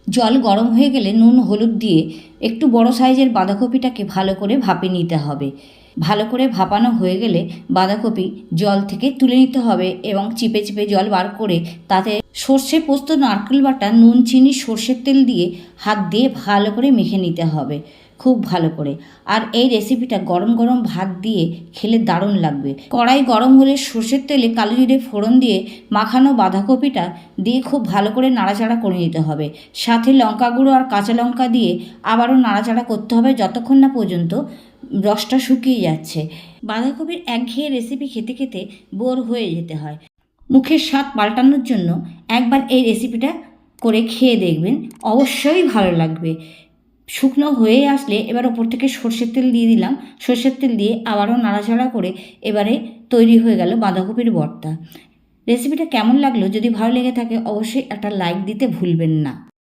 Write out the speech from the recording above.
জল গরম হয়ে গেলে নুন হলুদ দিয়ে একটু বড় সাইজের বাঁধাকপিটাকে ভালো করে ভাপে নিতে হবে। ভালো করে ভাপানো হয়ে গেলে বাঁধাকপি জল থেকে তুলে নিতে হবে এবং চিপে চিপে জল বার করে তাতে সর্ষে পোস্ত নারকেল বাটা নুন চিনি সর্ষের তেল দিয়ে হাত দিয়ে ভালো করে মেখে নিতে হবে খুব ভালো করে। আর এই রেসিপিটা গরম গরম ভাত দিয়ে খেলে দারুণ লাগবে। কড়াই গরম হলে সর্ষের তেলে কালো জিরে ফোড়ন দিয়ে মাখানো বাঁধাকপিটা দিয়ে খুব ভালো করে নাড়াচাড়া করে নিতে হবে। সাথে লঙ্কা গুঁড়ো আর কাঁচা লঙ্কা দিয়ে আবারও নাড়াচাড়া করতে হবে যতক্ষণ না পর্যন্ত রসটা শুকিয়ে যাচ্ছে। বাঁধাকপির একঘেয়ে রেসিপি খেতে খেতে বোর হয়ে যেতে হয়। মুখের স্বাদ পাল্টানোর জন্য একবার এই রেসিপিটা করে খেয়ে দেখবেন, অবশ্যই ভালো লাগবে। শুকনো হয়ে আসলে এবার ওপর থেকে সর্ষের তেল দিয়ে দিলাম। সর্ষের তেল দিয়ে আবারও নাড়াচাড়া করে এবারে তৈরি হয়ে গেল বাঁধাকপির ভর্তা। রেসিপিটা কেমন লাগলো? যদি ভালো লেগে থাকে অবশ্যই একটা লাইক দিতে ভুলবেন না।